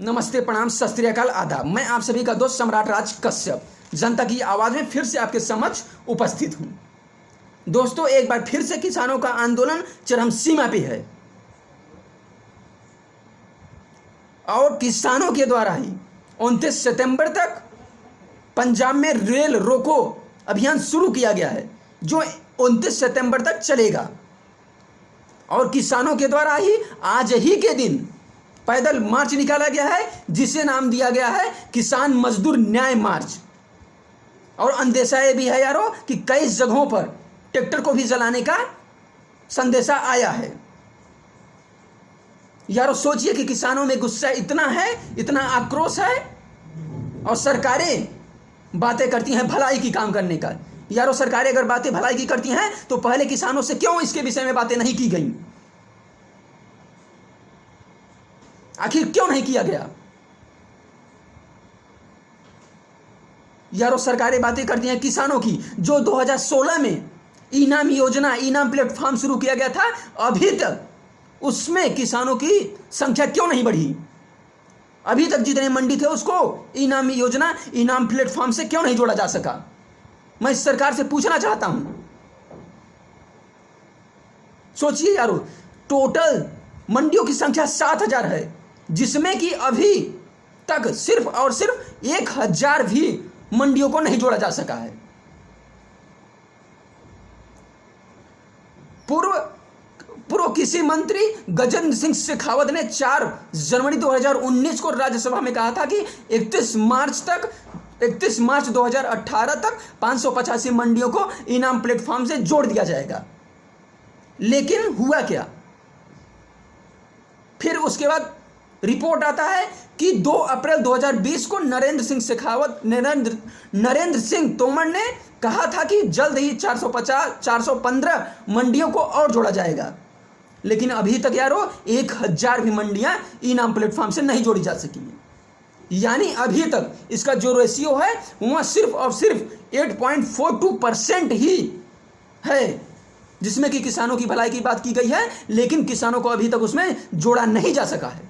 नमस्ते, प्रणाम, सत श्री अकाल, आदाब। मैं आप सभी का दोस्त सम्राट राज कश्यप जनता की आवाज़ में फिर से आपके समक्ष उपस्थित हूं। दोस्तों, एक बार फिर से किसानों का आंदोलन चरम सीमा पे है और किसानों के द्वारा ही 29 सितंबर तक पंजाब में रेल रोको अभियान शुरू किया गया है, जो 29 सितंबर तक चलेगा। और किसानों के द्वारा ही आज ही के दिन पैदल मार्च निकाला गया है, जिसे नाम दिया गया है किसान मजदूर न्याय मार्च। और अंदेशा ये भी है यारों कि कई जगहों पर ट्रैक्टर को भी जलाने का संदेशा आया है। यारों, सोचिए कि किसानों में गुस्सा इतना है, इतना आक्रोश है, और सरकारें बातें करती हैं भलाई की काम करने का। यारों, सरकारें अगर बातें भलाई की करती हैं तो पहले किसानों से क्यों इसके विषय में बातें नहीं की गई? आखिर क्यों नहीं किया गया? यारों, सरकारें बातें करती हैं किसानों की, जो 2016 में इनाम योजना, इनाम प्लेटफॉर्म शुरू किया गया था, अभी तक उसमें किसानों की संख्या क्यों नहीं बढ़ी? अभी तक जितने मंडी थे उसको इनाम योजना, इनाम प्लेटफॉर्म से क्यों नहीं जोड़ा जा सका? मैं इस सरकार से पूछना चाहता हूं। सोचिए यारों, टोटल मंडियों की संख्या 7,000 है, जिसमें कि अभी तक सिर्फ और सिर्फ 1,000 भी मंडियों को नहीं जोड़ा जा सका है। पूर्व कृषि मंत्री गजेंद्र सिंह शेखावत ने 4 जनवरी 2019 को राज्यसभा में कहा था कि 31 मार्च 2018 तक 585 मंडियों को इनाम प्लेटफॉर्म से जोड़ दिया जाएगा। लेकिन हुआ क्या? फिर उसके बाद रिपोर्ट आता है कि 2 अप्रैल 2020 को नरेंद्र सिंह तोमर ने कहा था कि जल्द ही 415 मंडियों को और जोड़ा जाएगा। लेकिन अभी तक यारों 1,000 भी मंडियां इनाम प्लेटफॉर्म से नहीं जोड़ी जा सकी हैं। यानी अभी तक इसका जो रेशियो है वह सिर्फ और सिर्फ 8.42% ही है, जिसमें कि किसानों की भलाई की बात की गई है, लेकिन किसानों को अभी तक उसमें जोड़ा नहीं जा सका है।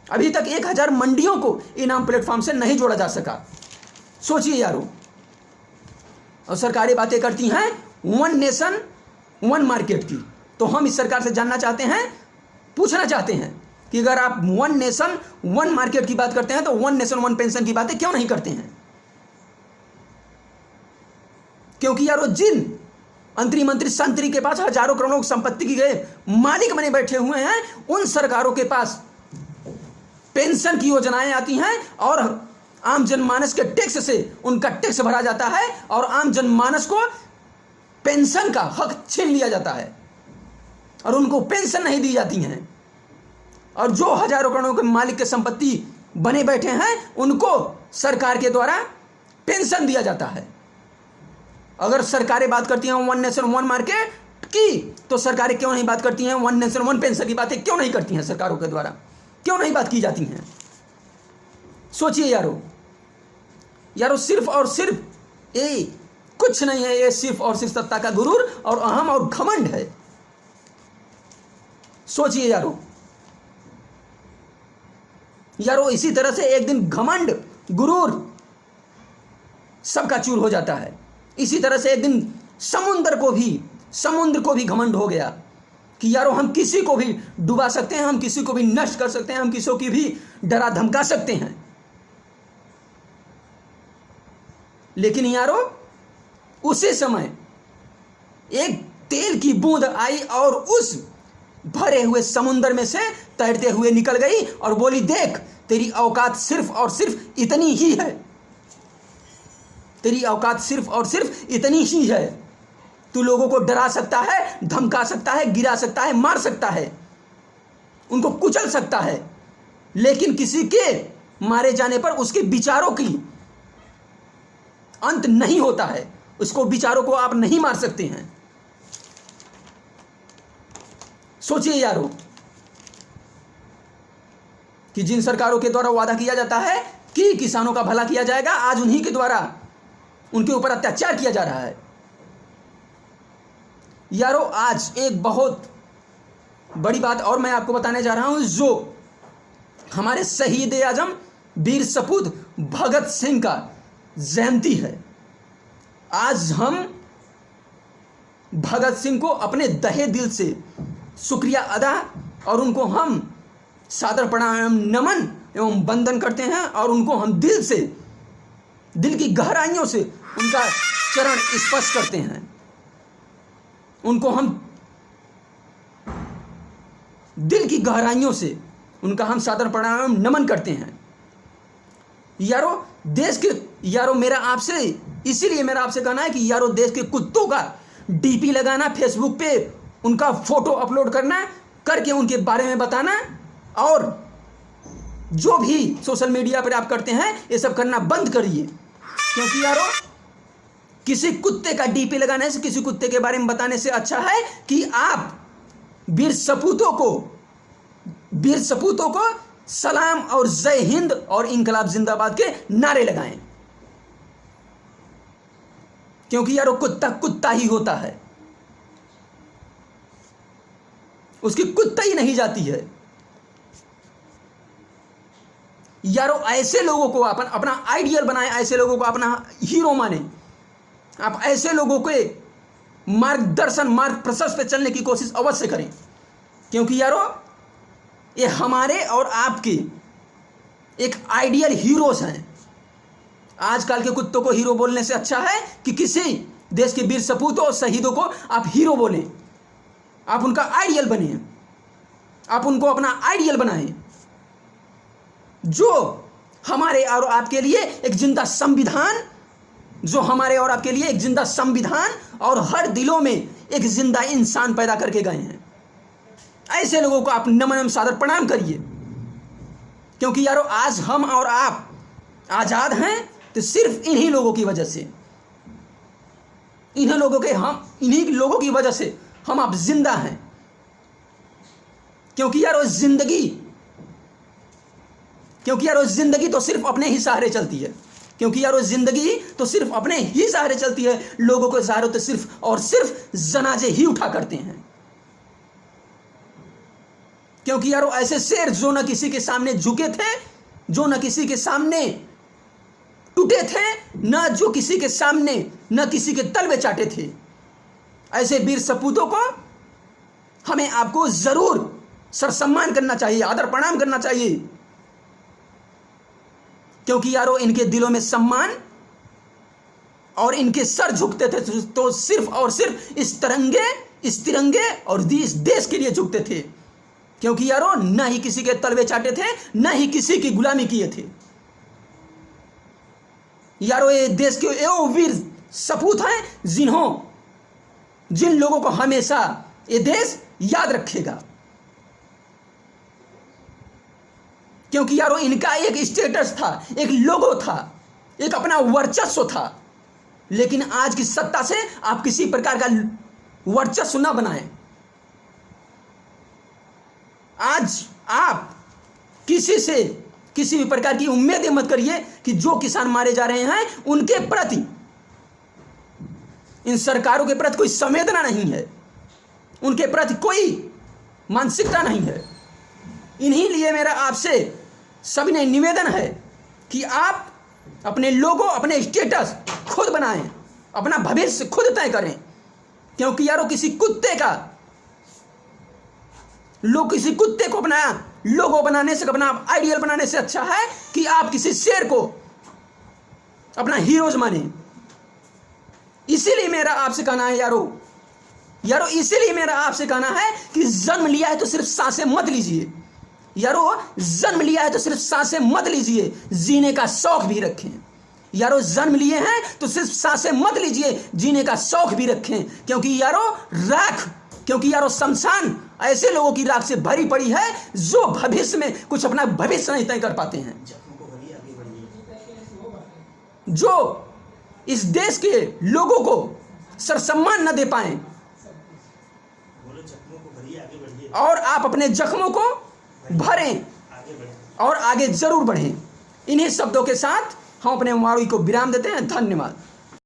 अभी तक 1,000 मंडियों को इनाम प्लेटफॉर्म से नहीं जोड़ा जा सका। सोचिए यारों, और सरकारें बातें करती हैं वन नेशन वन मार्केट की। तो हम इस सरकार से जानना चाहते हैं, पूछना चाहते हैं कि अगर आप वन नेशन वन मार्केट की बात करते हैं तो वन नेशन वन पेंशन की बातें क्यों नहीं करते हैं? क्योंकि यारों, जिन मंत्री संतरी के पास हजारों करोड़ों की संपत्ति के मालिक बने बैठे हुए हैं, उन सरकारों के पास पेंशन की योजनाएं आती हैं और आम जनमानस के टैक्स से उनका टैक्स भरा जाता है और आम जनमानस को पेंशन का हक छीन लिया जाता है और उनको पेंशन नहीं दी जाती हैं। और जो हजारों करोड़ों के मालिक के संपत्ति बने बैठे हैं, उनको सरकार के द्वारा पेंशन दिया जाता है। अगर सरकारें बात करती हैं वन नेशन वन मार्केट की, तो सरकारें क्यों नहीं बात करती हैं वन नेशन वन पेंशन की बातें क्यों नहीं करती हैं? सरकारों के द्वारा क्यों नहीं बात की जाती हैं? सोचिए यारों, सिर्फ और सिर्फ ये कुछ नहीं है, ये सिर्फ और सिर्फ सत्ता का गुरूर और अहम और घमंड है। सोचिए यारों, इसी तरह से एक दिन घमंड, गुरूर सबका चूर हो जाता है। इसी तरह से एक दिन समुद्र को भी घमंड हो गया कि यारों, हम किसी को भी डुबा सकते हैं, हम किसी को भी नष्ट कर सकते हैं, हम किसी की भी डरा धमका सकते हैं। लेकिन यारों, उसी समय एक तेल की बूंद आई और उस भरे हुए समुद्र में से तैरते हुए निकल गई और बोली, देख, तेरी औकात सिर्फ और सिर्फ इतनी ही है, तेरी औकात सिर्फ और सिर्फ इतनी ही है। तू लोगों को डरा सकता है, धमका सकता है, गिरा सकता है, मार सकता है, उनको कुचल सकता है, लेकिन किसी के मारे जाने पर उसके विचारों की अंत नहीं होता है। उसको विचारों को आप नहीं मार सकते हैं। सोचिए यारों कि जिन सरकारों के द्वारा वादा किया जाता है कि किसानों का भला किया जाएगा, आज उन्हीं के द्वारा उनके ऊपर अत्याचार किया जा रहा है। यारों, आज एक बहुत बड़ी बात और मैं आपको बताने जा रहा हूं, जो हमारे शहीद आजम वीर सपूत भगत सिंह का जयंती है। आज हम भगत सिंह को अपने तहे दिल से शुक्रिया अदा और उनको हम सादर प्रणाम नमन एवं वंदन करते हैं और उनको हम दिल की गहराइयों से उनका चरण स्पर्श करते हैं। उनको हम दिल की गहराइयों से उनका हम सादर प्रणाम नमन करते हैं। यारो मेरा आपसे इसीलिए मेरा आपसे कहना है कि यारो देश के कुत्तों का डीपी लगाना, फेसबुक पे उनका फोटो अपलोड करना, करके उनके बारे में बताना और जो भी सोशल मीडिया पर आप करते हैं ये सब करना बंद करिए। क्योंकि यारो किसी कुत्ते का डीपी लगाने से, किसी कुत्ते के बारे में बताने से अच्छा है कि आप वीर सपूतों को सलाम और जय हिंद और इंकलाब जिंदाबाद के नारे लगाएं। क्योंकि यारो कुत्ता कुत्ता ही होता है, उसकी कुत्ता ही नहीं जाती है। यारो ऐसे लोगों को अपना आइडियल बनाएं, ऐसे लोगों को अपना हीरो माने। आप ऐसे लोगों के मार्ग प्रशस्त पे चलने की कोशिश अवश्य करें। क्योंकि यारो ये हमारे और आपके एक आइडियल हीरोज हैं। आजकल के कुत्तों को हीरो बोलने से अच्छा है कि किसी देश के वीर सपूतों और शहीदों को आप हीरो बोलें, आप उनका आइडियल बने, आप उनको अपना आइडियल बनाएं, जो हमारे और आपके लिए एक जिंदा संविधान, जो हमारे और आपके लिए एक जिंदा संविधान और हर दिलों में एक जिंदा इंसान पैदा करके गए हैं। ऐसे लोगों को आप नमन एवं सादर प्रणाम करिए। क्योंकि यारो आज हम और आप आज़ाद हैं तो सिर्फ इन्हीं लोगों की वजह से, इन्हीं लोगों की वजह से हम आप जिंदा हैं। क्योंकि यारो जिंदगी तो सिर्फ अपने ही सहारे चलती है। क्योंकि यारो जिंदगी तो सिर्फ अपने ही सहारे चलती है। लोगों के सहारे तो सिर्फ और सिर्फ जनाजे ही उठा करते हैं। क्योंकि यारो ऐसे शेर जो न किसी के सामने झुके थे, जो न किसी के सामने टूटे थे, न जो किसी के सामने न किसी के तलवे चाटे थे, ऐसे वीर सपूतों को हमें आपको जरूर सरसम्मान करना चाहिए, आदर प्रणाम करना चाहिए। क्योंकि यारो इनके दिलों में सम्मान और इनके सर झुकते थे तो सिर्फ और सिर्फ इस तिरंगे और इस देश के लिए झुकते थे। क्योंकि यारो न ही किसी के तलवे चाटे थे, न ही किसी की गुलामी किए थे। यारो ये देश के वो वीर सपूत हैं जिन लोगों को हमेशा ये देश याद रखेगा। क्योंकि यारो इनका एक स्टेटस था, एक लोगो था, एक अपना वर्चस्व था। लेकिन आज की सत्ता से आप किसी प्रकार का वर्चस्व ना बनाएं। आज आप किसी भी प्रकार की उम्मीद मत करिए कि जो किसान मारे जा रहे हैं उनके प्रति, इन सरकारों के प्रति कोई संवेदना नहीं है, उनके प्रति कोई मानसिकता नहीं है। इन्हीं लिए मेरा आपसे सविनय निवेदन है कि आप अपने लोगो, अपने स्टेटस खुद बनाएं, अपना भविष्य खुद तय करें। क्योंकि यारो किसी कुत्ते को अपना लोगो बनाने से, अपना आइडियल बनाने से अच्छा है कि आप किसी शेर को अपना हीरोज माने। इसीलिए मेरा आपसे कहना है यारो इसीलिए मेरा आपसे कहना है कि जन्म लिया है तो सिर्फ सांसें मत लीजिए। यारो जन्म लिया है तो सिर्फ सांसें मत लीजिए, जीने का शौक भी रखें। यारो जन्म लिए हैं तो सिर्फ सांसें मत लीजिए, जीने का शौक भी रखें। क्योंकि यारो शमशान ऐसे लोगों की राख से भरी पड़ी है जो भविष्य में कुछ अपना भविष्य नहीं तय कर पाते हैं, जो इस देश के लोगों को सरसम्मान न दे पाए। और आप अपने जख्मों को भरें और आगे जरूर बढ़ें। इन्हीं शब्दों के साथ हम अपने वाणी को विराम देते हैं। धन्यवाद।